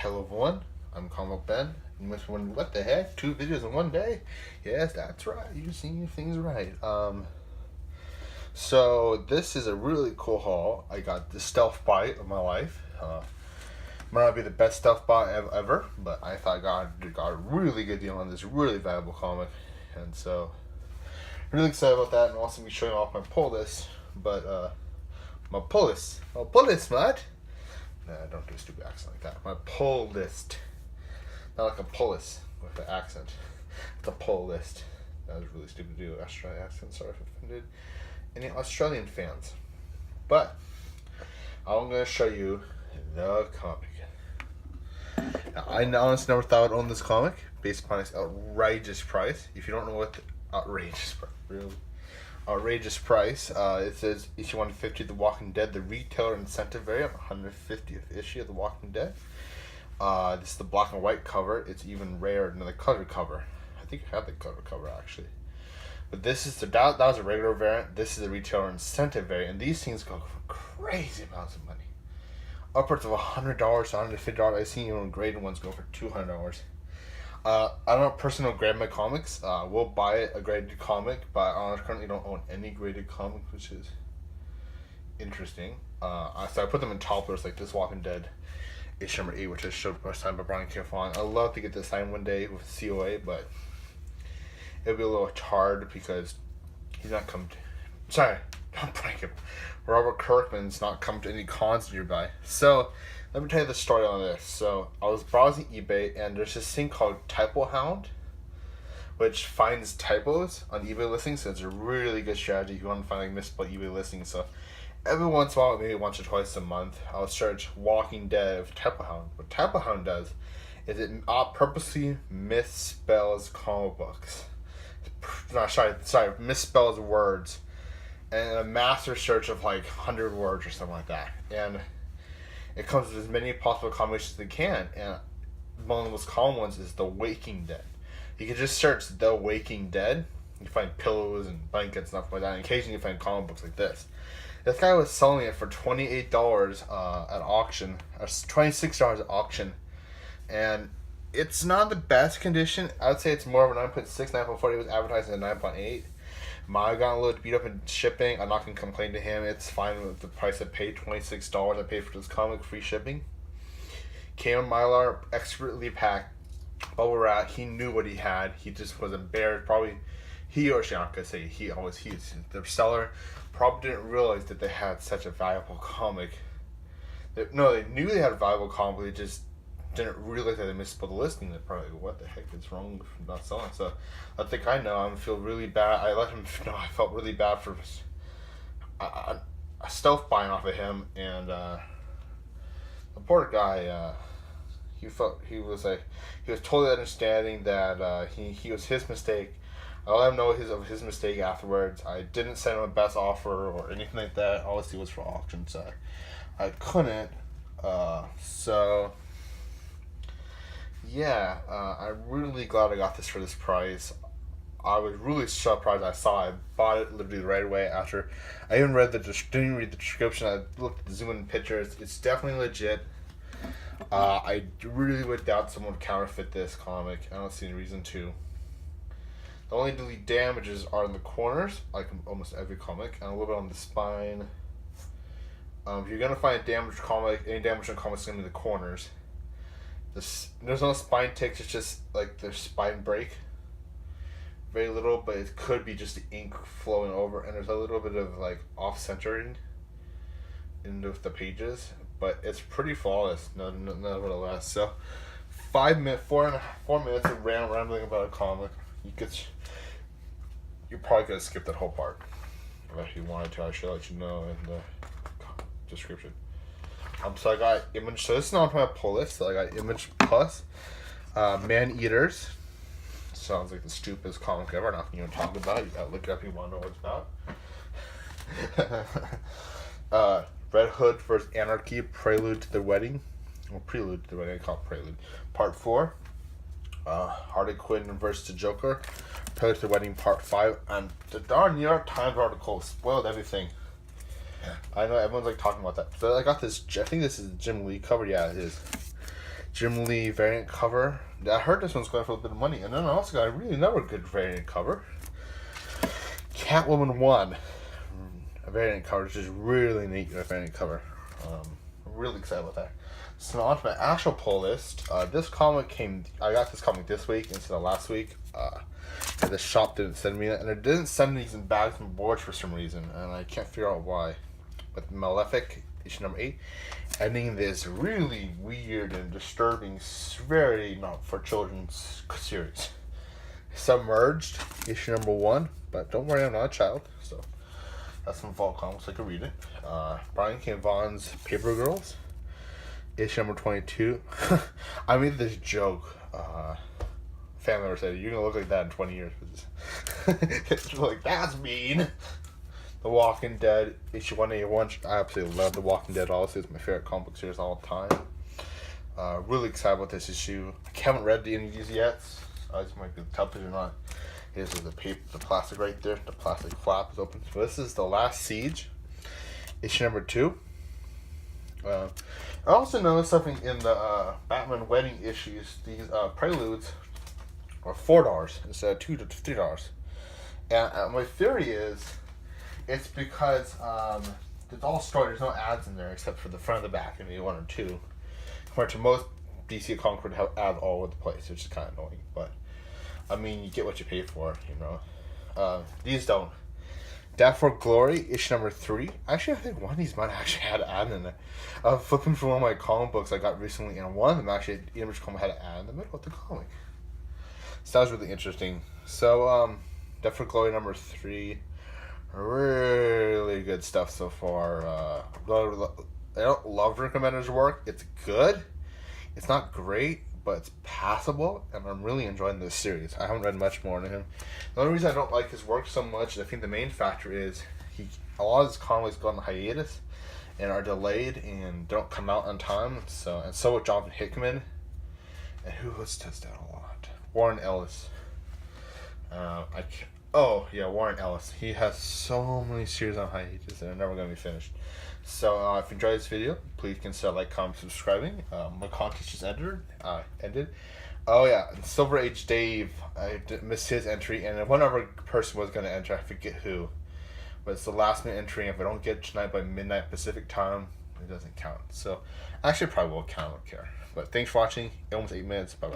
Hello everyone, I'm Comic Ben. You must wonder what the heck? 2 videos in one day? Yes, that's right. You seen things right. So this is a really cool haul. I got the stealth buy of my life. Might not be the best stealth buy ever, but I thought I got a really good deal on this really valuable comic, and so really excited about that. And also be showing off my Pullis, but my Pullis, mate. Nah, don't do a stupid accent like that. My pull list. Not like a Pullis with an accent. It's a pull list. That was really stupid to do. Australian accent. Sorry if I offended any Australian fans. But I'm going to show you the comic. Now, I honestly never thought I'd own this comic based upon its outrageous price. If you don't know what the outrageous price, really outrageous price. It says issue 150 of The Walking Dead, the retailer incentive variant, 150th issue of The Walking Dead. This is the black and white cover. It's even rarer than the color cover. I think I have the color cover actually. But this is that was a regular variant. This is the retailer incentive variant, and these things go for crazy amounts of money. Upwards of $100 to $150. I've seen even graded ones go for $200. I don't personally grade my comics. We'll buy a graded comic, but I currently don't own any graded comic, which is interesting. So I put them in topplers like this Walking Dead issue number 8, which I showed first time by Brian K. I'd love to get this signed one day with COA, but it'll be a little hard because he's not come to... Sorry, not Brian K. Robert Kirkman's not come to any cons nearby. So let me tell you the story on this. So I was browsing eBay, and there's this thing called Typo Hound, which finds typos on eBay listings. So it's a really good strategy if you want to find like misspelled eBay listings. So every once in a while, maybe once or twice a month, I'll search Walking Dead with Typo Hound. What Typo Hound does is it purposely misspells comic books. No, sorry, misspells words, and a master search of like 100 words or something like that. And it comes with as many possible combinations as it can, and one of the most common ones is The Waking Dead. You can just search The Waking Dead. You find pillows and blankets and stuff like that, and occasionally you find comic books like this. This guy was selling it for $28 at auction, or $26 at auction, and it's not the best condition. I would say it's more of a 9.6, 9.4. It was advertised at 9.8. I got a little beat up in shipping. I'm not going to complain to him. It's fine with the price I paid, $26 I paid for this comic, free shipping. Came in Mylar, expertly packed, bubble wrap. He knew what he had. He just was embarrassed. Probably, he or she, I'm not going to say he, always he. The seller probably didn't realize that they had such a valuable comic. They knew they had a valuable comic, but they just didn't realize that they misspelled the listing. They're probably like, what the heck is wrong with not selling? So I think I know. I feel really bad. I let him know I felt really bad for a stealth buying off of him, and the poor guy. He was totally understanding that he was his mistake. I let him know of his mistake afterwards. I didn't send him a best offer or anything like that. Obviously, it was for auction, so I couldn't. So. Yeah, I'm really glad I got this for this price. I was really surprised I saw it. I bought it literally right away after. I even didn't read the description. I looked at the zoom in pictures. It's definitely legit. I really would doubt someone would counterfeit this comic. I don't see any reason to. The only damages are in the corners, like almost every comic, and a little bit on the spine. If you're gonna find a damaged comic, any damage on comics is gonna be the corners. There's no spine ticks, it's just like the spine break. Very little, but it could be just the ink flowing over, and there's a little bit of like off-centering in the pages, but it's pretty flawless, nevertheless. So 4 minutes of rambling about a comic. You probably could have skipped that whole part. If you wanted to, I should let you know in the description. So I got Image. So this is not my Pullis. So I got Image Plus, Man Eaters. Sounds like the stupidest comic ever. Nothing you want to talk about. You gotta look it up if you want to know what it's about. Red Hood vs. Anarchy, Prelude to the Wedding. Well, Prelude to the Wedding. I call it Prelude. Part 4. Harley Quinn vs. the Joker, Prelude to the Wedding, Part 5. And the darn New York Times article spoiled everything. I know everyone's like talking about that. So I got this. I think this is Jim Lee cover. Yeah, it is. Jim Lee variant cover. I heard this one's going for a bit of money. And then I also got a really another good variant cover. Catwoman 1. A variant cover, which is really neat variant cover. I'm really excited about that. So on to my actual pull list. This comic I got this comic this week instead of last week. The shop didn't send me it, and it didn't send these in bags and boards for some reason, and I can't figure out why. But Malefic, issue number 8, ending this really weird and disturbing, very not for children's series. Submerged, issue number 1, but don't worry, I'm not a child, so that's from Vault Comics, I can read it. Brian K. Vaughan's Paper Girls, issue number 22. I made this joke. Family member said, "You're gonna look like that in 20 years." It's like, that's mean. The Walking Dead, issue 181. I absolutely love The Walking Dead. Also, it's my favorite comic book series of all time. Really excited about this issue. I haven't read any of these yet. This might be the television or not. Here's the paper, the plastic right there. The plastic flap is open. So this is The Last Siege, issue number 2. I also noticed something in the Batman wedding issues. These preludes are $4 instead of $2 to $3. And my theory is it's because it's all story. There's no ads in there except for the front and the back, and maybe 1 or 2. Compared to most DC comics would have ads all over the place, which is kind of annoying. But I mean, you get what you pay for, you know. These don't. Death for Glory, issue number 3. Actually, I think one of these might actually had an ad in it. Flipping through one of my comic books I got recently, and one of them actually, Image Comic, had an ad in the middle of the comic. So that was really interesting. So, Death for Glory number 3. Really good stuff so far. I don't love Rick Remender's work. It's good. It's not great, but it's passable, and I'm really enjoying this series. I haven't read much more than him. The only reason I don't like his work so much, I think the main factor is a lot of his comics go on hiatus and are delayed and don't come out on time. So with Jonathan Hickman, and who else does that a lot? Warren Ellis. Warren Ellis. He has so many series on hiatus that are never going to be finished. So if you enjoyed this video, please consider like, comment, subscribing. My contest just ended. Oh yeah, and Silver Age Dave, I missed his entry, and one other person was going to enter. I forget who, but it's the last minute entry. If I don't get it tonight by midnight Pacific time, it doesn't count. So actually, it probably will count. I don't care. But thanks for watching. Almost 8 minutes. Bye bye.